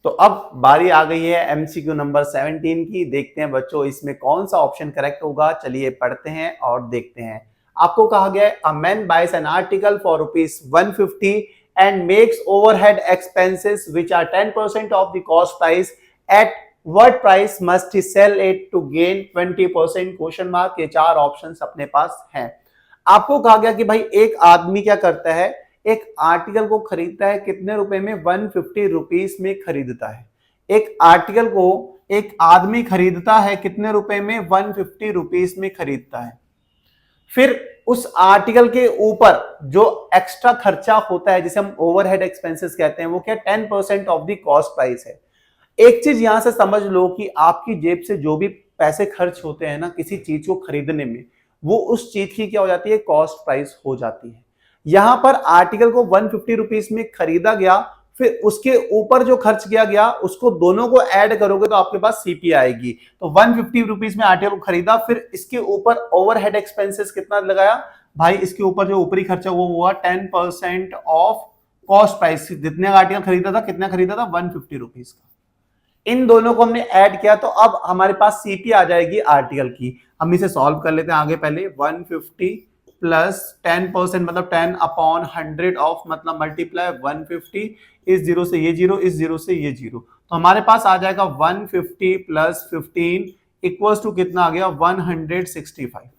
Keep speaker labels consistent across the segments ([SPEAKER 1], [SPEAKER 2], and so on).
[SPEAKER 1] तो अब बारी आ गई है एमसीक्यू नंबर 17 की। देखते हैं बच्चों इसमें कौन सा ऑप्शन करेक्ट होगा। चलिए पढ़ते हैं और देखते हैं। आपको कहा गया है a man buys an article for ₹150 and makes overhead expenses which are 10% of the cost price at what price must he sell it to gain 20%? Question mark. ये चार ऑप्शंस अपने पास हैं। आपको कहा गया कि भाई एक आदमी क्या करता है, एक आर्टिकल को खरीदता है कितने रुपए में? 150 रुपीस में खरीदता है। एक आर्टिकल को एक आदमी खरीदता है कितने रुपए में? 150 रुपीस में खरीदता है। फिर उस आर्टिकल के ऊपर जो एक्स्ट्रा खर्चा होता है जिसे हम ओवरहेड एक्सपेंसेस कहते हैं, वो क्या 10% ऑफ द कॉस्ट प्राइस है। एक चीज यहां से समझ लो कि आपकी जेब से जो भी पैसे खर्च होते हैं ना किसी चीज को खरीदने में, वो उस चीज की क्या हो जाती है? कॉस्ट प्राइस हो जाती है। यहां पर आर्टिकल को 150 रुपीस में खरीदा गया, फिर उसके ऊपर जो खर्च किया गया उसको दोनों को ऐड करोगे तो आपके पास सीपी आएगी। तो 150 रुपीस में आर्टिकल को खरीदा, फिर इसके ऊपर ओवरहेड एक्सपेंसेस कितना लगाया भाई? इसके ऊपर जो ऊपरी खर्चा वो हुआ 10% ऑफ कॉस्ट प्राइस। जितने आर्टिकल खरीदा था, कितना खरीदा था? 150 रुपीस का। इन दोनों को हमने ऐड किया तो अब हमारे पास सीपी आ जाएगी आर्टिकल की। हम इसे सॉल्व कर लेते हैं आगे। पहले 150 प्लस 10% मतलब 10 अपॉन 100 ऑफ मतलब मल्टीप्लाई 150, इस जीरो से ये जीरो, इस जीरो से ये जीरो, तो हमारे पास आ जाएगा 150 प्लस 15 इक्वल्स टू कितना आ गया? 165।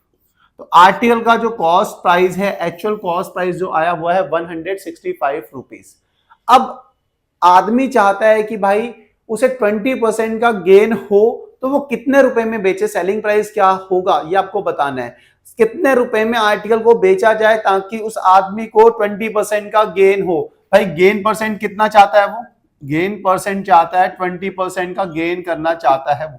[SPEAKER 1] तो आर्टिकल का जो कॉस्ट प्राइस है, एक्चुअल कॉस्ट प्राइस जो आया हुआ है 165 रुपीज। अब आदमी चाहता है कि भाई उसे 20% का गेन हो, तो वो कितने रुपए में बेचे? सेलिंग प्राइस क्या होगा ये आपको बताना है। कितने रुपए में आर्टिकल को बेचा जाए ताकि उस आदमी को 20% का गेन हो? भाई गेन परसेंट कितना चाहता है वो? गेन परसेंट चाहता है 20% का गेन करना चाहता है वो।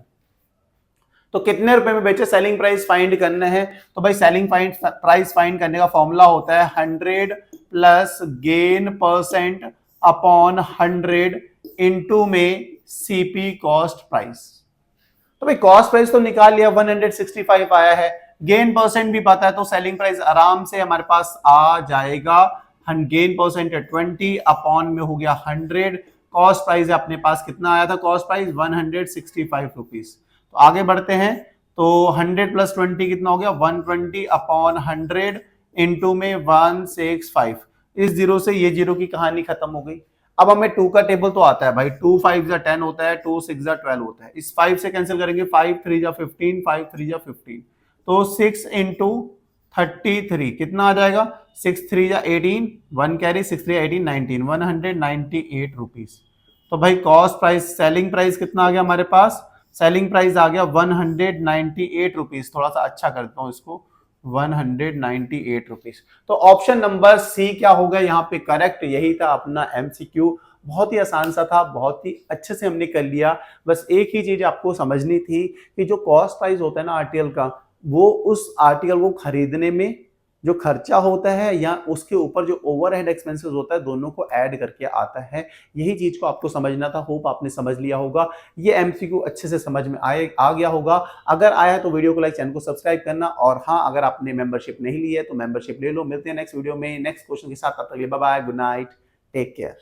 [SPEAKER 1] तो कितने रुपए में बेचे? सेलिंग प्राइस फाइंड करना है। तो भाई सेलिंग प्राइस फाइंड करने का फॉर्मूला होता है 100 plus gain percent upon 100 into में सीपी कॉस्ट प्राइस। तो भाई कॉस्ट प्राइस तो निकाल लिया, 165 आया है, गेन परसेंट भी पता है, तो सेलिंग प्राइस आराम से हमारे पास आ जाएगा। गेन परसेंट है 20 अपॉन में हो गया 100, कॉस्ट प्राइस अपने पास कितना आया था? Cost price 165 rupees. तो आगे बढ़ते हैं। तो 100 प्लस 20 कितना हो गया? 120 अपॉन 100 इंटू में 165। इस जीरो से ये जीरो की कहानी खत्म हो गई। अब हमें 2 का टेबल तो आता है भाई, 2 5 जा 10 होता है, 2 6 जा 12 होता है। इस 5 से कैंसिल करेंगे, 5 3 जा 15, 5 3 जा 15, तो 6 इंटू 33 कितना आ जाएगा? 6 3 जा 18, 1 कैरी, 6 3 18 19, 198 रुपीज। तो भाई कॉस्ट प्राइस, सेलिंग प्राइस कितना आ गया हमारे पास? सेलिंग प्राइस आ गया 198 रुपीज। थोड़ा सा अच्छा करता हूं इसको, 198 रुपीज। तो ऑप्शन नंबर सी क्या होगा यहाँ पे करेक्ट? यही था अपना एमसीक्यू। बहुत ही आसान सा था, बहुत ही अच्छे से हमने कर लिया। बस एक ही चीज आपको समझनी थी कि जो कॉस्ट प्राइस होता है ना आर्टिकल का, वो उस आर्टिकल को खरीदने में जो खर्चा होता है या उसके ऊपर जो ओवरहेड एक्सपेंसेस होता है, दोनों को ऐड करके आता है। यही चीज को आपको समझना था। होप आपने समझ लिया होगा। ये एमसीक्यू अच्छे से समझ में आ गया होगा। अगर आया तो वीडियो को लाइक, चैनल को सब्सक्राइब करना, और हाँ अगर आपने मेंबरशिप नहीं ली है तो मेंबरशिप ले लो। मिलते हैं नेक्स्ट वीडियो में नेक्स्ट क्वेश्चन के साथ। तब तक के लिए bye bye, good night, take care.